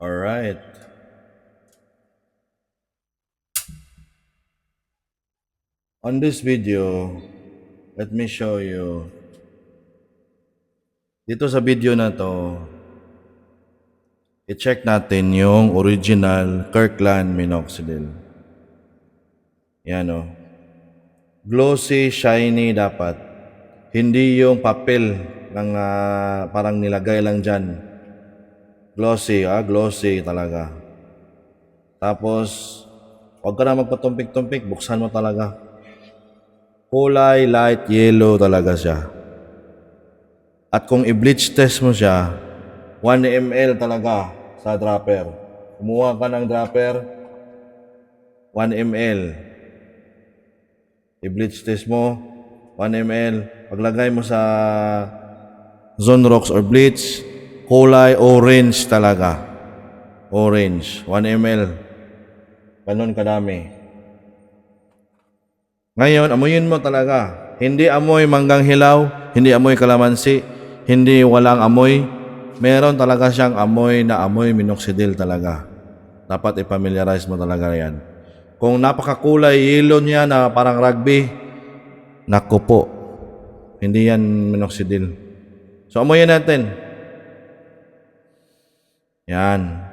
Alright. On this video, let me show you. Dito sa video na to, i-check natin yung original Kirkland minoxidil. Yan o. Glossy, shiny dapat. Hindi yung papel ng parang nilagay lang dyan. Glossy, glossy talaga. Tapos, huwag ka na magpatumpik-tumpik, buksan mo talaga. Kulay light yellow talaga siya. At kung i-bleach test mo siya, 1 ml talaga sa dropper. Kumuha ka ng dropper, 1 ml. I-bleach test mo, 1 ml. Paglagay mo sa Zonrox or bleach, kulay orange talaga. Orange, 1 ml. Ganon kadami. Ngayon, amuyin mo talaga. Hindi amoy manggang hilaw, hindi amoy kalamansi, hindi walang amoy. Meron talaga siyang amoy na amoy minoxidil talaga. Dapat i-familiarize mo talaga yan. Kung napakakulay yellow niya na parang rugby, naku po, hindi yan minoxidil. So, amoyin natin. Yan.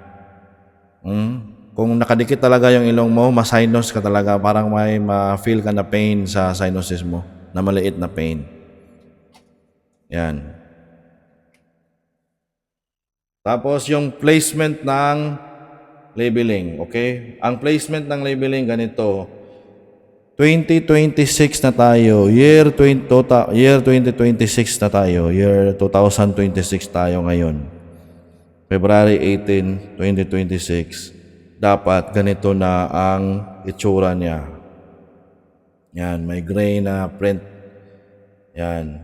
Kung nakadikit talaga yung ilong mo, ma-sinus ka talaga. Parang may ma-feel ka na pain sa sinuses mo. Na maliit na pain. Yan. Tapos yung placement ng labeling. Okay? Ang placement ng labeling ganito. 2026 na tayo. Year 2026 na tayo. Year 2026 tayo ngayon. February 18, 2026. Dapat ganito na ang itsura niya. Yan, may gray na print. Yan,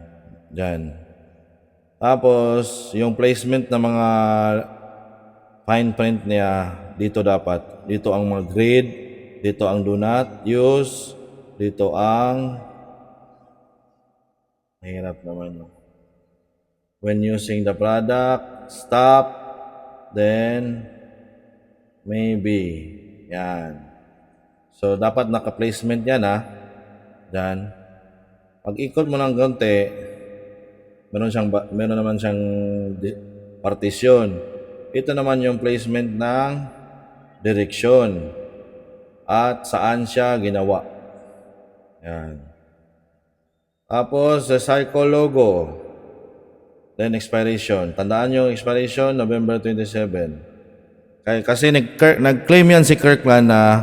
dyan. Tapos, yung placement ng mga fine print niya, dito dapat. Dito ang mga grade, dito ang do not use, dito ang mahirap naman. When using the product, stop, then maybe. Yan. So, dapat naka-placement yan, Diyan. Pag ikot mo ng konti, meron naman siyang partition. Ito naman yung placement ng direksyon. At saan siya ginawa. Yan. Tapos, the cycle logo. Then, expiration. Tandaan yung expiration, November 27. Kasi nag-claim yan si Kirkland na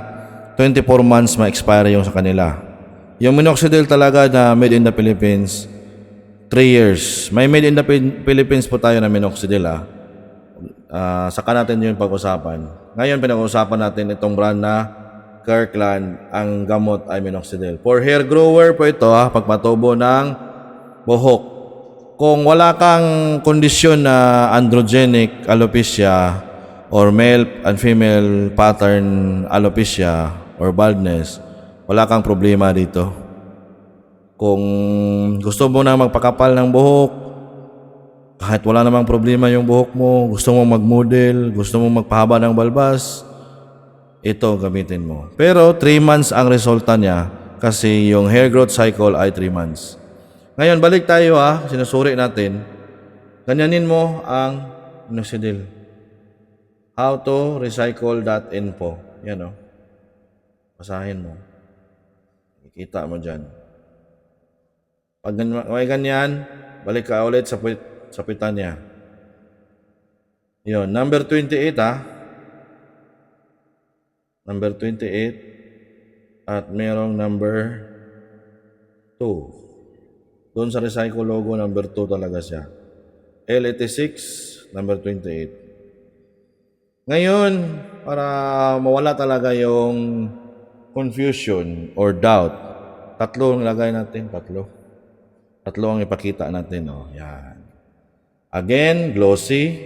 24 months ma-expire yung sa kanila. Yung minoxidil talaga na made in the Philippines, 3 years. May made in the Philippines po tayo na minoxidil. Saka natin yung pag-usapan. Ngayon, pinag-usapan natin itong brand na Kirkland. Ang gamot ay minoxidil. For hair grower po ito, pagpatubo ng buhok. Kung wala kang kondisyon na androgenic alopecia, or male and female pattern alopecia or baldness, wala kang problema dito. Kung gusto mo na magpakapal ng buhok, kahit wala namang problema yung buhok mo, gusto mo mag-model, gusto mo magpahaba ng balbas, ito gamitin mo. Pero 3 months ang resulta niya kasi yung hair growth cycle ay 3 months. Ngayon, balik tayo sinusuri natin. Ganyanin mo ang minoxidil. How to recycle.info. Yan Basahin mo. Ikita mo dyan. Pag may ganyan, balik ka ulit sa pitan niya. Yun. Number 28 Number 28. At merong number 2. Doon sa recycle logo, number 2 talaga siya. L86, number 28. Ngayon, para mawala talaga yung confusion or doubt, 3 ang lagay natin, 3. 3 ang ipakita natin, Yan. Again, glossy,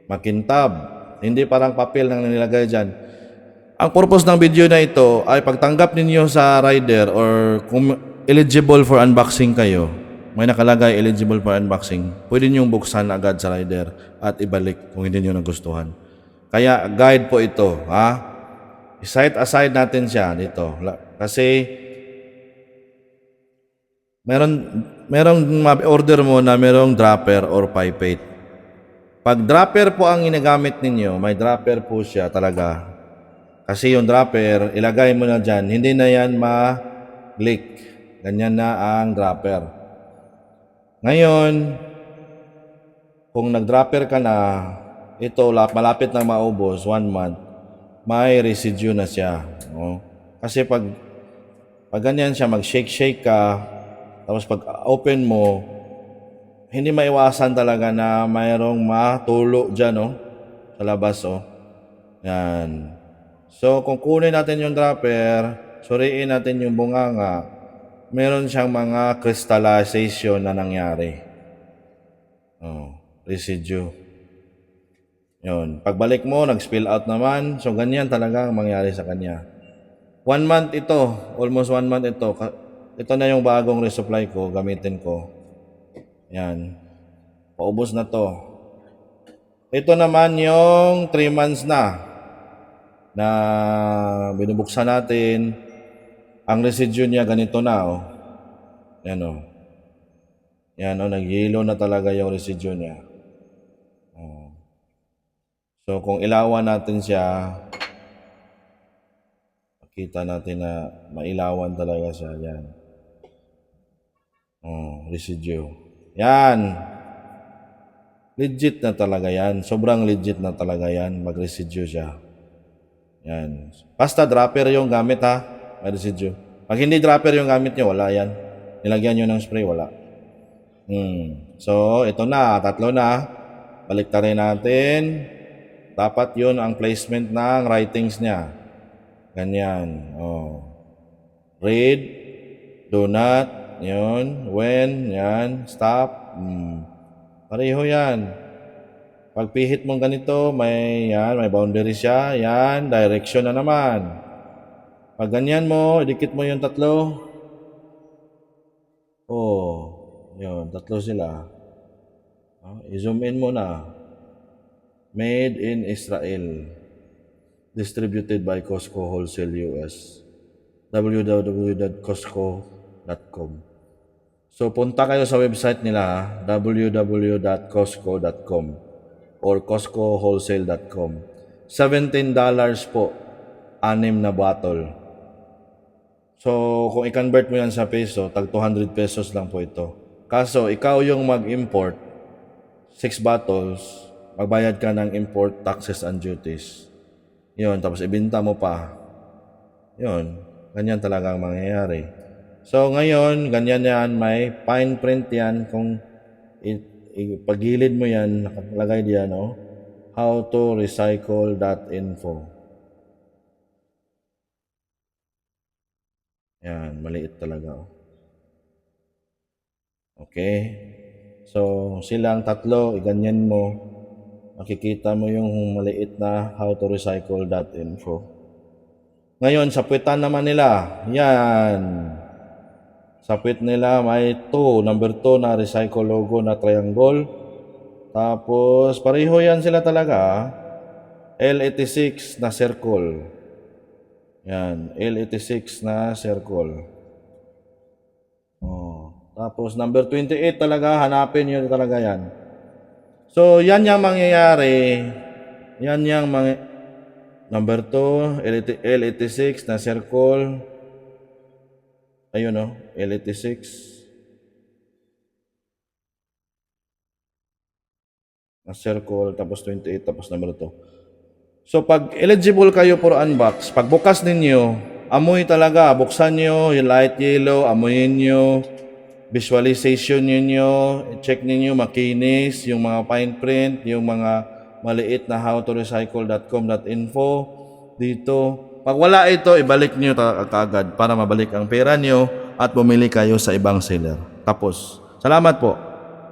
makintab. Hindi parang papel nang nilagay dyan. Ang purpose ng video na ito ay pagtanggap ninyo sa rider or kung eligible for unboxing kayo, may nakalagay eligible for unboxing, pwede niyong buksan agad sa rider at ibalik kung hindi niyo nagustuhan. Kaya guide po ito, ha? I-set aside natin siya dito. Kasi merong ma-order mo na merong dropper or pipette. Pag dropper po ang ginagamit ninyo, may dropper po siya talaga. Kasi yung dropper, ilagay mo na dyan, hindi na yan ma-leak. Ganyan na ang dropper. Ngayon, kung nag-dropper ka na, ito malapit na maubos, 1 month, may residue na siya. No? Kasi pag ganyan siya, mag-shake-shake ka, tapos pag open mo, hindi maiwasan talaga na mayroong matulo dyan, no? Sa labas, oh. Yan. So, kung kunin natin yung dropper, suriin natin yung bunganga, meron siyang mga crystallization na nangyari. Oh, residue. Yun. Pagbalik mo, nag-spill out naman. So, ganyan talaga ang mangyari sa kanya. 1 month ito. Almost 1 month ito. Ito na yung bagong resupply ko. Gamitin ko. Yan. Paubos na to. Ito naman yung 3 months na binubuksan natin. Ang residue niya ganito na, oh. Yan, oh. Yan, oh. Nag-yellow na talaga yung residue niya. Oh. So, kung ilawan natin siya, makita natin na mailawan talaga siya. Yan. Oh, residue. Yan. Legit na talaga yan. Sobrang legit na talaga yan. Mag-residue siya. Yan. Basta dropper yung gamit, ha. May residue. Pag hindi dropper yung gamit nyo, wala yan. Nilagyan nyo ng spray, wala. So, ito na. 3 na. Balik na rin natin. Dapat yun ang placement ng writings niya. Ganyan. Oh. Read. Do not. Yun. When. Yan. Stop. Pareho yan. Pag pihit mong ganito, may boundary siya. Yan. Direction na naman. Pag ganyan mo, idikit mo yung 3. Oh. Yun. 3 sila. I-zoom in mo na. Made in Israel. Distributed by Costco Wholesale US. www.costco.com. So, punta kayo sa website nila, www.costco.com or costcowholesale.com. $17 po, 6 na bottle. So, kung i-convert mo yan sa peso, tag 200 pesos lang po ito. Kaso, ikaw yung mag-import, 6 bottles, magbayad ka ng import taxes and duties. Yun, tapos ibenta mo pa. Yun, ganyan talaga ang mangyayari. So, ngayon, ganyan yan, may fine print yan. Kung pagilid mo yan, nakalagay diyan, no? How to recycle.info. Yan, maliit talaga, oh. Okay? So, silang 3, iganyan mo. Makikita mo yung maliit na howtorecycle.info. Ngayon, sa puwitan naman nila, yan. Sa puwit nila may number 2 na recycle logo na triangle. Tapos, pareho yan sila talaga. L86 na circle. Yan, L86 na circle. Oh. Tapos, number 28 talaga, hanapin nyo talaga yan. So, yan yung mangyayari. Yan yung number 2, L86 na circle. Ayun, no? L86 na circle, tapos 28, tapos number 2. So, pag eligible kayo for unbox, pag bukas ninyo, amoy talaga. Buksan nyo, yung light yellow, amoyin nyo. Visualization ninyo, check ninyo makinis, yung mga fine print, yung mga maliit na howtorecycle.com.info dito. Pag wala ito, ibalik nyo kaagad para mabalik ang pera nyo at bumili kayo sa ibang seller. Tapos, salamat po.